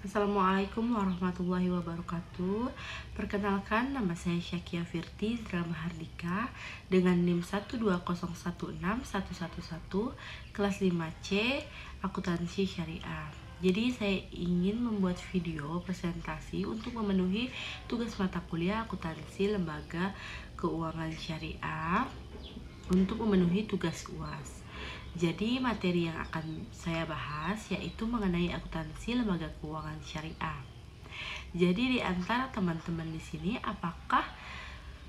Assalamualaikum warahmatullahi wabarakatuh. Perkenalkan, nama saya Syakia Firti Mahardika dengan NIM 120161111 kelas 5C Akuntansi Syariah. Jadi saya ingin membuat video presentasi untuk memenuhi tugas mata kuliah akuntansi lembaga keuangan syariah untuk memenuhi tugas UAS. Jadi materi yang akan saya bahas yaitu mengenai akuntansi lembaga keuangan syariah. Jadi di antara teman-teman di sini apakah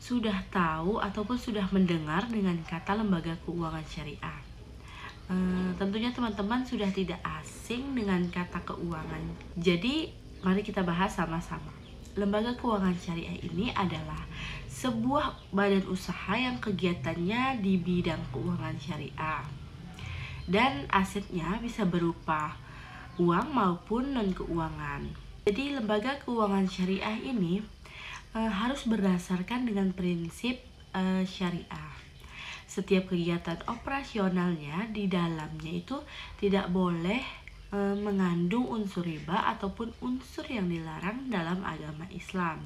sudah tahu ataupun sudah mendengar dengan kata lembaga keuangan syariah? Tentunya teman-teman sudah tidak asing dengan kata keuangan. Jadi mari kita bahas sama-sama. Lembaga keuangan syariah ini adalah sebuah badan usaha yang kegiatannya di bidang keuangan syariah dan asetnya bisa berupa uang maupun non-keuangan. Jadi lembaga keuangan syariah ini harus berdasarkan dengan prinsip syariah. Setiap kegiatan operasionalnya di dalamnya itu tidak boleh mengandung unsur riba ataupun unsur yang dilarang dalam agama Islam.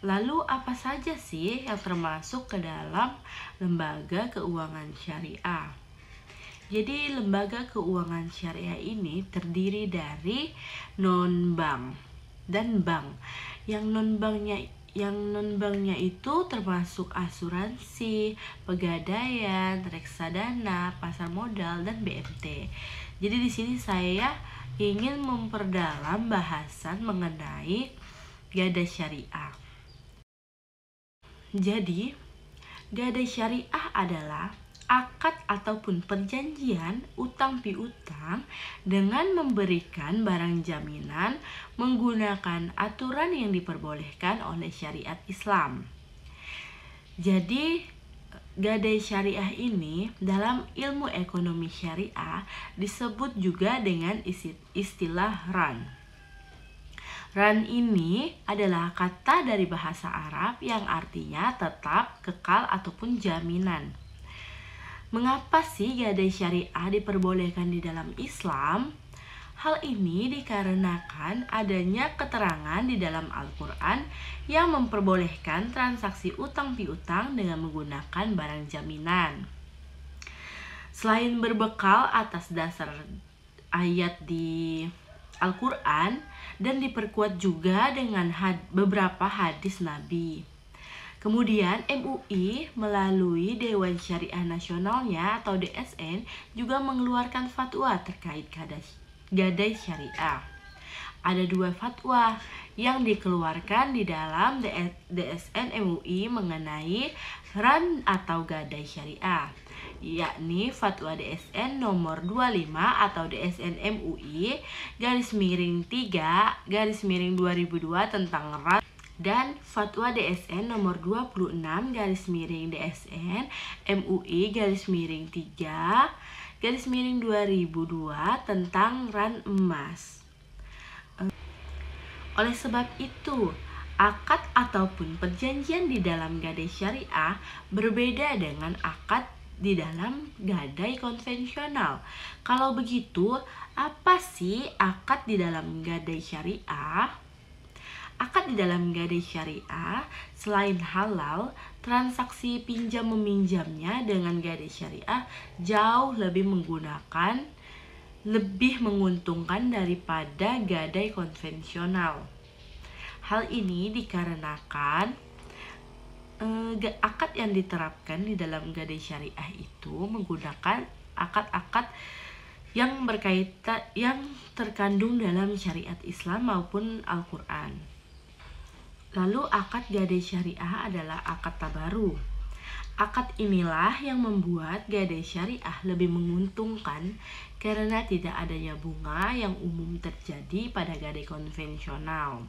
Lalu apa saja sih yang termasuk ke dalam lembaga keuangan syariah? Jadi lembaga keuangan syariah ini terdiri dari non-bank dan bank. Yang non-banknya itu termasuk asuransi, pegadaian, reksadana, pasar modal, dan BMT. Jadi di sini saya ingin memperdalam bahasan mengenai gadai syariah. Jadi gadai syariah adalah akad ataupun perjanjian utang piutang dengan memberikan barang jaminan menggunakan aturan yang diperbolehkan oleh syariat Islam. Jadi gadai syariah ini dalam ilmu ekonomi syariah disebut juga dengan istilah ran. Ran ini adalah kata dari bahasa Arab yang artinya tetap, kekal, ataupun jaminan. Mengapa sih gadai syariah diperbolehkan di dalam Islam? Hal ini dikarenakan adanya keterangan di dalam Al-Quran yang memperbolehkan transaksi utang piutang dengan menggunakan barang jaminan. Selain berbekal atas dasar ayat di Al-Quran dan diperkuat juga dengan beberapa hadis Nabi. Kemudian MUI melalui Dewan Syariah Nasionalnya atau DSN juga mengeluarkan fatwa terkait gadai syariah. Ada 2 fatwa yang dikeluarkan di dalam DSN MUI mengenai ran atau gadai syariah, yakni fatwa DSN nomor 25 atau DSN MUI _3/2002 tentang ran, dan fatwa DSN nomor 26 DSN MUI _3/2002 tentang ran emas. Oleh sebab itu, akad ataupun perjanjian di dalam gadai syariah berbeda dengan akad di dalam gadai konvensional. Kalau begitu, apa sih akad di dalam gadai syariah? Akad di dalam gadai syariah selain halal, transaksi pinjam meminjamnya dengan gadai syariah jauh lebih menguntungkan daripada gadai konvensional. Hal ini dikarenakan akad yang diterapkan di dalam gadai syariah itu menggunakan akad-akad yang berkaitan yang terkandung dalam syariat Islam maupun Al-Quran. Lalu akad gadai syariah adalah akad tabaru. Akad inilah yang membuat gadai syariah lebih menguntungkan karena tidak adanya bunga yang umum terjadi pada gadai konvensional.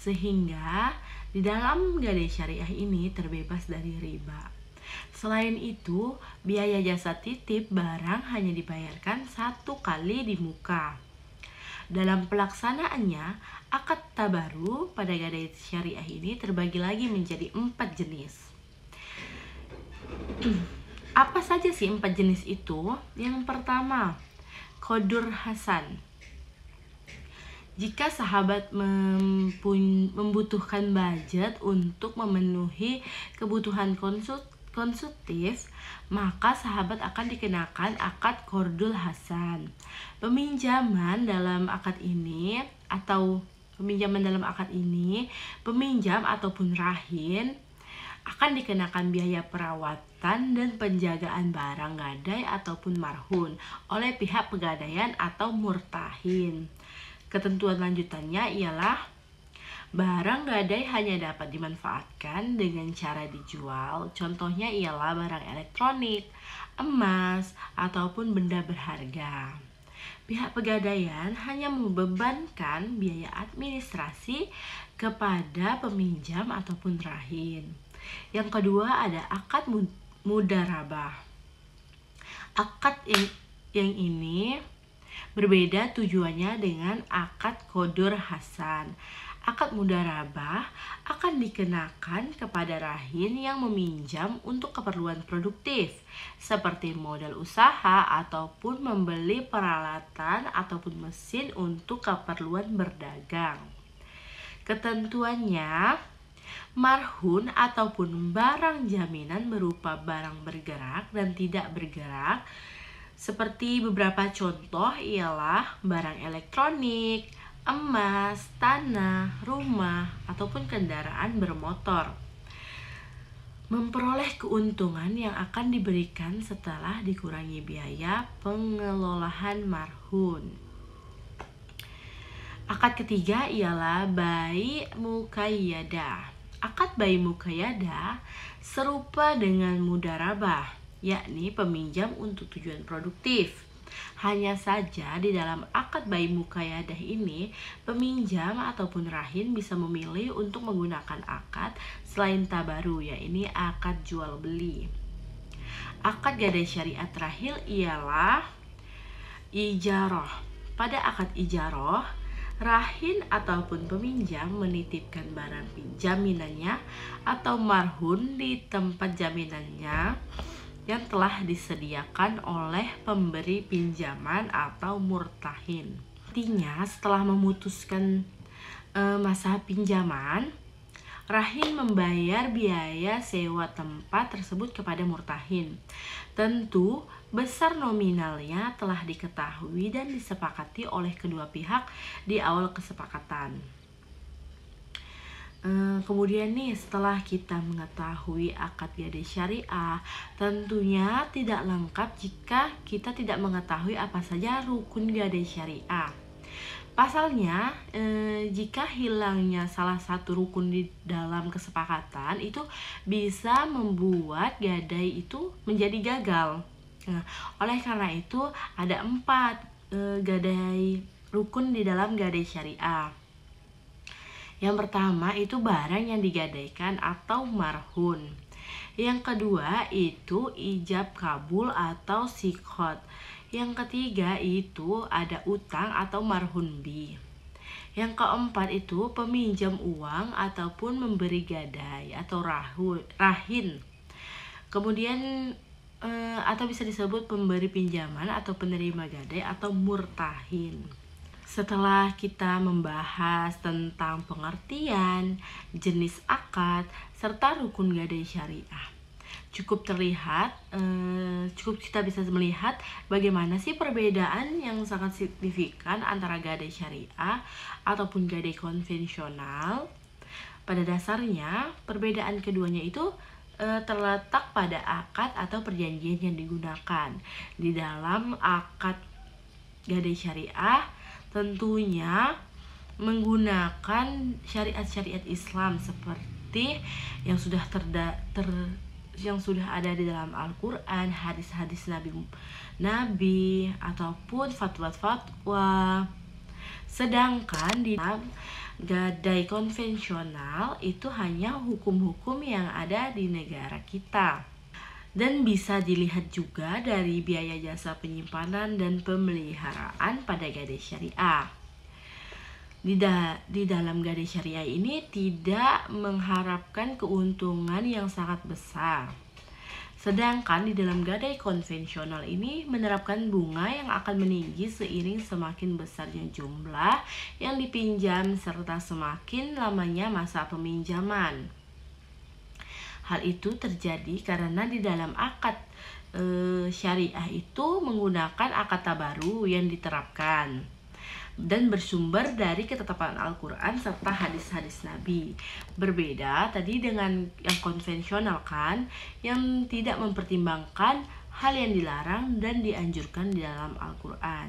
Sehingga di dalam gadai syariah ini terbebas dari riba. Selain itu, biaya jasa titip barang hanya dibayarkan 1 kali di muka. Dalam pelaksanaannya, akad tabaru pada gadai syariah ini terbagi lagi menjadi 4 jenis. Apa saja sih 4 jenis itu? Yang pertama, Qadur Hasan. Jika sahabat membutuhkan budget untuk memenuhi kebutuhan konsumtif, maka sahabat akan dikenakan akad Qardul Hasan. Peminjaman dalam akad ini peminjam ataupun rahin akan dikenakan biaya perawatan dan penjagaan barang gadai ataupun marhun oleh pihak pegadaian atau murtahin. Ketentuan lanjutannya ialah barang gadai hanya dapat dimanfaatkan dengan cara dijual. Contohnya ialah barang elektronik, emas, ataupun benda berharga. Pihak pegadaian hanya membebankan biaya administrasi kepada peminjam ataupun rahin. Yang kedua ada akad mudharabah. Akad yang ini berbeda tujuannya dengan akad Qardul Hasan. Akad mudharabah akan dikenakan kepada rahin yang meminjam untuk keperluan produktif seperti modal usaha ataupun membeli peralatan ataupun mesin untuk keperluan berdagang. Ketentuannya, marhun ataupun barang jaminan berupa barang bergerak dan tidak bergerak seperti beberapa contoh ialah barang elektronik, emas, tanah, rumah, ataupun kendaraan bermotor. Memperoleh keuntungan yang akan diberikan setelah dikurangi biaya pengelolaan marhun. Akad ketiga ialah bai muqayyadah. Akad bai muqayyadah serupa dengan mudharabah, yakni peminjam untuk tujuan produktif. Hanya saja di dalam akad bai muqayyadah ini, peminjam ataupun rahin bisa memilih untuk menggunakan akad selain tabaru, yakni akad jual beli. Akad gadai syariat terakhir ialah ijarah. Pada akad ijarah, rahin ataupun peminjam menitipkan barang jaminannya atau marhun di tempat jaminannya yang telah disediakan oleh pemberi pinjaman atau murtahin. Artinya setelah memutuskan masa pinjaman, rahin membayar biaya sewa tempat tersebut kepada murtahin. Tentu besar nominalnya telah diketahui dan disepakati oleh kedua pihak di awal kesepakatan. Kemudian nih, setelah kita mengetahui akad gadai syariah, tentunya tidak lengkap jika kita tidak mengetahui apa saja rukun gadai syariah. Pasalnya, jika hilangnya salah satu rukun di dalam kesepakatan, itu bisa membuat gadai itu menjadi gagal. Nah, oleh karena itu ada 4 gadai rukun di dalam gadai syariah. Yang pertama itu barang yang digadaikan atau marhun. Yang kedua itu ijab kabul atau sikhot. Yang ketiga itu ada utang atau marhun bi. Yang keempat itu peminjam uang ataupun memberi gadai atau rahin. Kemudian atau bisa disebut pemberi pinjaman atau penerima gadai atau murtahin. Setelah kita membahas tentang pengertian, jenis akad, serta rukun gadai syariah, cukup kita bisa melihat bagaimana sih perbedaan yang sangat signifikan antara gadai syariah ataupun gadai konvensional. Pada dasarnya, perbedaan keduanya itu terletak pada akad atau perjanjian yang digunakan. Di dalam akad gadai syariah tentunya menggunakan syariat-syariat Islam seperti yang sudah ada di dalam Al-Quran, hadis-hadis Nabi ataupun fatwa-fatwa. Sedangkan di dalam gadai konvensional itu hanya hukum-hukum yang ada di negara kita. Dan bisa dilihat juga dari biaya jasa penyimpanan dan pemeliharaan pada gadai syariah. Di dalam gadai syariah ini tidak mengharapkan keuntungan yang sangat besar. Sedangkan di dalam gadai konvensional ini menerapkan bunga yang akan meninggi seiring semakin besarnya jumlah yang dipinjam serta semakin lamanya masa peminjaman. Hal itu terjadi karena di dalam akad syariah itu menggunakan akad tabaru yang diterapkan dan bersumber dari ketetapan Al-Quran serta hadis-hadis Nabi. Berbeda tadi dengan yang konvensional kan, yang tidak mempertimbangkan hal yang dilarang dan dianjurkan di dalam Al-Quran.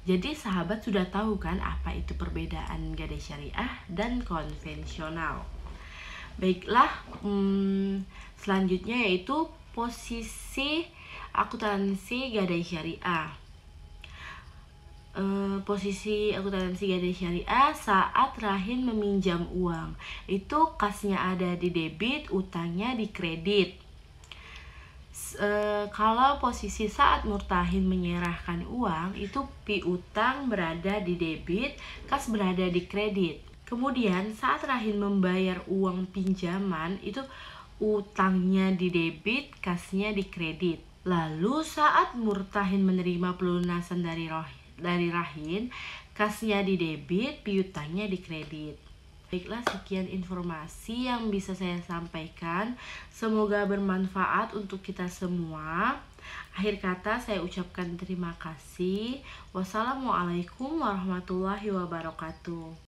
Jadi sahabat sudah tahu kan apa itu perbedaan gadai syariah dan konvensional. Baiklah, selanjutnya yaitu posisi akuntansi gadai syariah. Posisi akuntansi gadai syariah saat Rahin meminjam uang, itu kasnya ada di debit, utangnya di kredit. Kalau posisi saat Murtahin menyerahkan uang, itu piutang berada di debit, kas berada di kredit. Kemudian saat Rahin membayar uang pinjaman, itu utangnya di debit, kasnya di kredit. Lalu saat Murtahin menerima pelunasan dari Rahin, kasnya di debit, piutangnya di kredit. Baiklah, sekian informasi yang bisa saya sampaikan. Semoga bermanfaat untuk kita semua. Akhir kata saya ucapkan terima kasih. Wassalamualaikum warahmatullahi wabarakatuh.